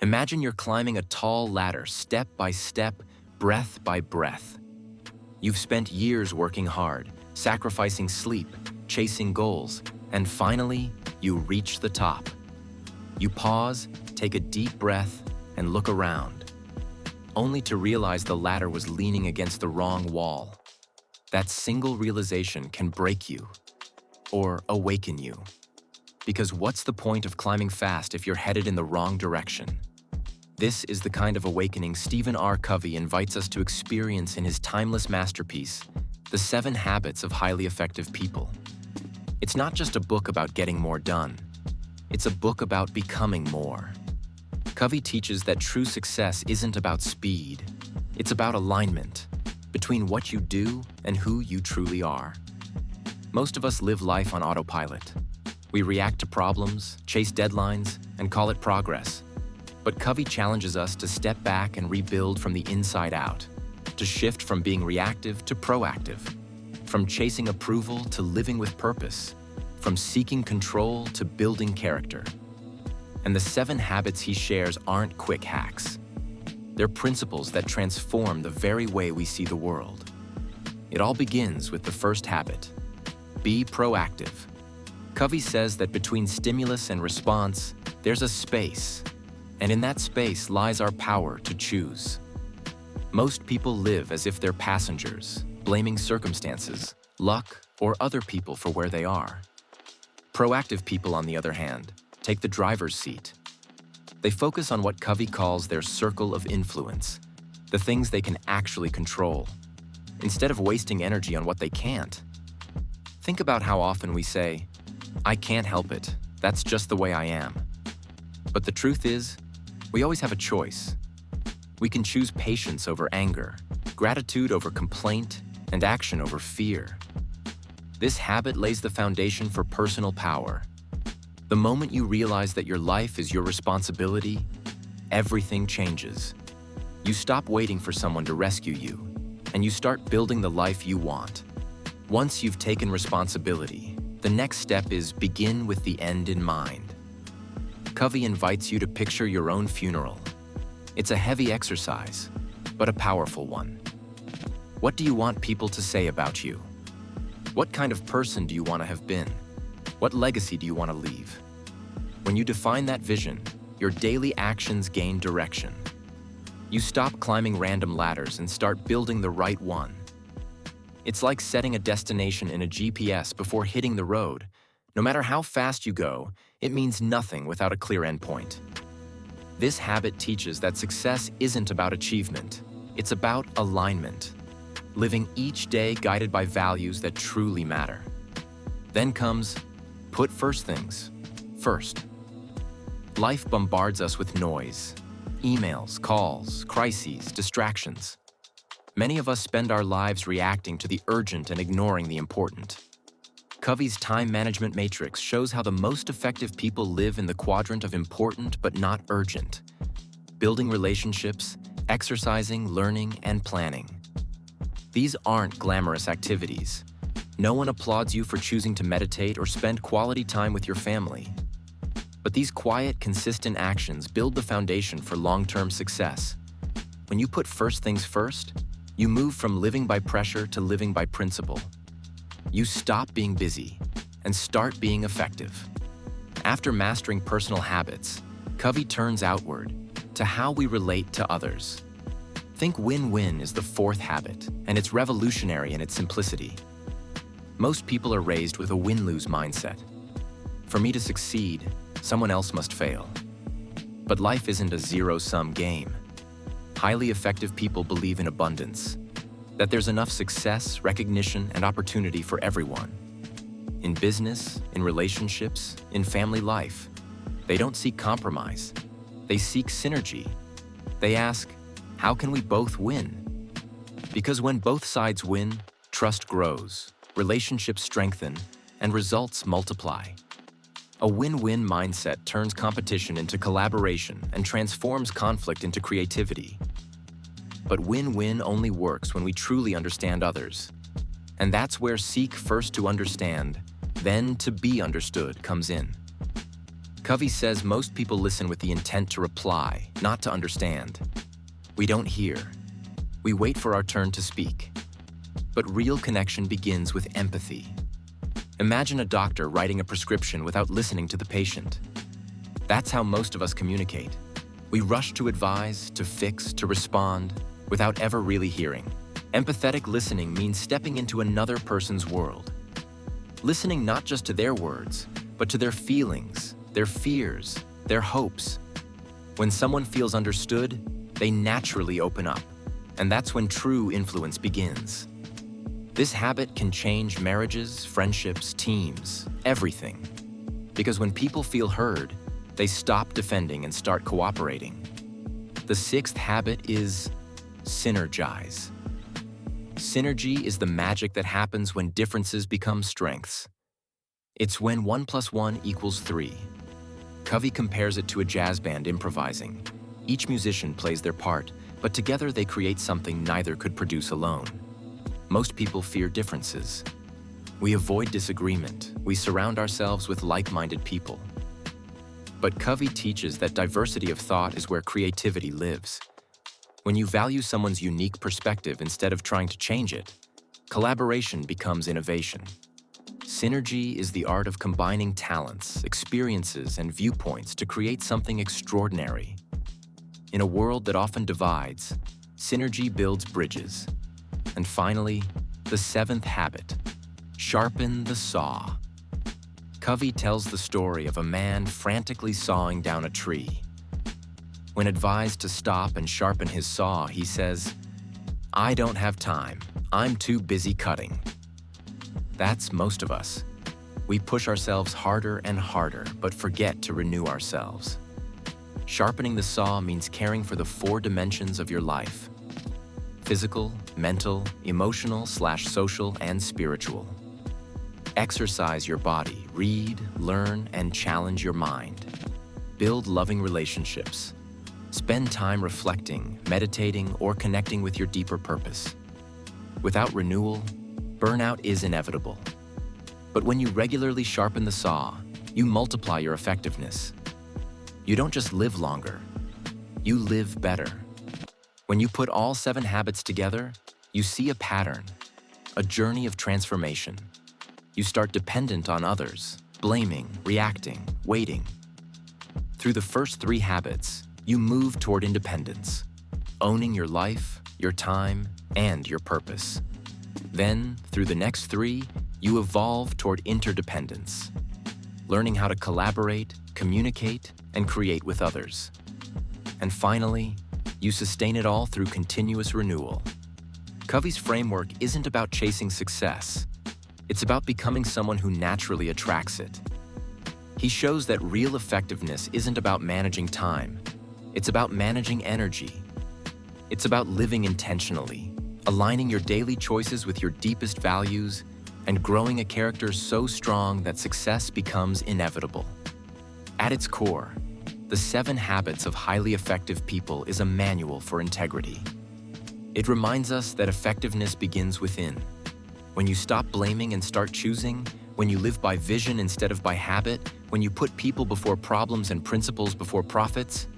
Imagine you're climbing a tall ladder, step by step, breath by breath. You've spent years working hard, sacrificing sleep, chasing goals, and finally, you reach the top. You pause, take a deep breath, and look around, only to realize the ladder was leaning against the wrong wall. That single realization can break you, or awaken you. Because what's the point of climbing fast if you're headed in the wrong direction? This is the kind of awakening Stephen R. Covey invites us to experience in his timeless masterpiece, The 7 Habits of Highly Effective People. It's not just a book about getting more done. It's a book about becoming more. Covey teaches that true success isn't about speed. It's about alignment between what you do and who you truly are. Most of us live life on autopilot. We react to problems, chase deadlines, and call it progress. But Covey challenges us to step back and rebuild from the inside out, to shift from being reactive to proactive, from chasing approval to living with purpose, from seeking control to building character. And the 7 habits he shares aren't quick hacks. They're principles that transform the very way we see the world. It all begins with the first habit: be proactive. Covey says that between stimulus and response, there's a space. And in that space lies our power to choose. Most people live as if they're passengers, blaming circumstances, luck, or other people for where they are. Proactive people, on the other hand, take the driver's seat. They focus on what Covey calls their circle of influence, the things they can actually control, instead of wasting energy on what they can't. Think about how often we say, "I can't help it, that's just the way I am." But the truth is, we always have a choice. We can choose patience over anger, gratitude over complaint, and action over fear. This habit lays the foundation for personal power. The moment you realize that your life is your responsibility, everything changes. You stop waiting for someone to rescue you, and you start building the life you want. Once you've taken responsibility, the next step is begin with the end in mind. Covey invites you to picture your own funeral. It's a heavy exercise, but a powerful one. What do you want people to say about you? What kind of person do you want to have been? What legacy do you want to leave? When you define that vision, your daily actions gain direction. You stop climbing random ladders and start building the right one. It's like setting a destination in a GPS before hitting the road. No matter how fast you go, it means nothing without a clear endpoint. This habit teaches that success isn't about achievement. It's about alignment, living each day guided by values that truly matter. Then comes, put first things first. Life bombards us with noise, emails, calls, crises, distractions. Many of us spend our lives reacting to the urgent and ignoring the important. Covey's time management matrix shows how the most effective people live in the quadrant of important but not urgent, building relationships, exercising, learning, and planning. These aren't glamorous activities. No one applauds you for choosing to meditate or spend quality time with your family. But these quiet, consistent actions build the foundation for long-term success. When you put first things first, you move from living by pressure to living by principle. You stop being busy and start being effective. After mastering personal habits, Covey turns outward to how we relate to others. Think win-win is the 4th habit, and it's revolutionary in its simplicity. Most people are raised with a win-lose mindset. For me to succeed, someone else must fail. But life isn't a zero-sum game. Highly effective people believe in abundance, that there's enough success, recognition, and opportunity for everyone. In business, in relationships, in family life, they don't seek compromise. They seek synergy. They ask, how can we both win? Because when both sides win, trust grows, relationships strengthen, and results multiply. A win-win mindset turns competition into collaboration and transforms conflict into creativity. But win-win only works when we truly understand others. And that's where seek first to understand, then to be understood comes in. Covey says most people listen with the intent to reply, not to understand. We don't hear. We wait for our turn to speak. But real connection begins with empathy. Imagine a doctor writing a prescription without listening to the patient. That's how most of us communicate. We rush to advise, to fix, to respond, without ever really hearing. Empathetic listening means stepping into another person's world. Listening not just to their words, but to their feelings, their fears, their hopes. When someone feels understood, they naturally open up, and that's when true influence begins. This habit can change marriages, friendships, teams, everything. Because when people feel heard, they stop defending and start cooperating. The sixth habit is synergize. Synergy is the magic that happens when differences become strengths. It's when 1 + 1 = 3. Covey compares it to a jazz band improvising. Each musician plays their part, but together they create something neither could produce alone. Most people fear differences. We avoid disagreement. We surround ourselves with like-minded people. But Covey teaches that diversity of thought is where creativity lives. When you value someone's unique perspective instead of trying to change it, collaboration becomes innovation. Synergy is the art of combining talents, experiences, and viewpoints to create something extraordinary. In a world that often divides, synergy builds bridges. And finally, the seventh habit, sharpen the saw. Covey tells the story of a man frantically sawing down a tree. When advised to stop and sharpen his saw, he says, "I don't have time. I'm too busy cutting." That's most of us. We push ourselves harder and harder, but forget to renew ourselves. Sharpening the saw means caring for the 4 dimensions of your life: physical, mental, emotional/social, and spiritual. Exercise your body, read, learn, and challenge your mind. Build loving relationships. Spend time reflecting, meditating, or connecting with your deeper purpose. Without renewal, burnout is inevitable. But when you regularly sharpen the saw, you multiply your effectiveness. You don't just live longer, you live better. When you put all 7 habits together, you see a pattern, a journey of transformation. You start dependent on others, blaming, reacting, waiting. Through the first 3 habits, you move toward independence, owning your life, your time, and your purpose. Then, through the next 3, you evolve toward interdependence, learning how to collaborate, communicate, and create with others. And finally, you sustain it all through continuous renewal. Covey's framework isn't about chasing success. It's about becoming someone who naturally attracts it. He shows that real effectiveness isn't about managing time. It's about managing energy. It's about living intentionally, aligning your daily choices with your deepest values, and growing a character so strong that success becomes inevitable. At its core, the 7 Habits of Highly Effective People is a manual for integrity. It reminds us that effectiveness begins within. When you stop blaming and start choosing, when you live by vision instead of by habit, when you put people before problems and principles before profits,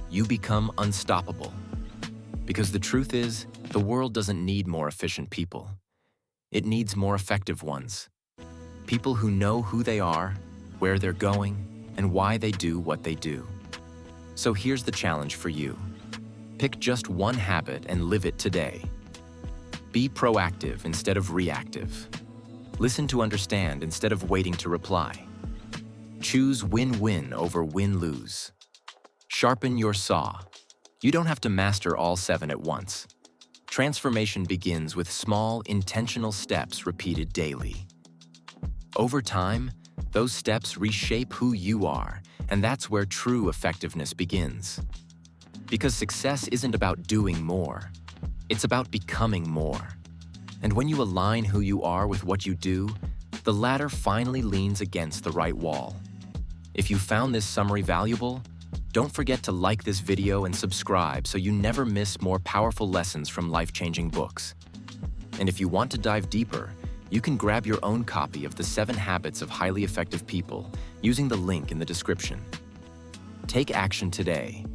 you become unstoppable. Because the truth is, the world doesn't need more efficient people. It needs more effective ones. People who know who they are, where they're going, and why they do what they do. So here's the challenge for you. Pick just 1 habit and live it today. Be proactive instead of reactive. Listen to understand instead of waiting to reply. Choose win-win over win-lose. Sharpen your saw. You don't have to master all 7 at once. Transformation begins with small, intentional steps repeated daily. Over time, those steps reshape who you are, and that's where true effectiveness begins. Because success isn't about doing more, it's about becoming more. And when you align who you are with what you do, the ladder finally leans against the right wall. If you found this summary valuable, don't forget to like this video and subscribe so you never miss more powerful lessons from life-changing books. And if you want to dive deeper, You can grab your own copy of the 7 Habits of Highly Effective People using the link in the description. Take action today,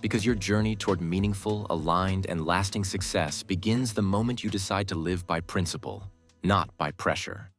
because your journey toward meaningful, aligned, and lasting success begins the moment you decide to live by principle, not by pressure.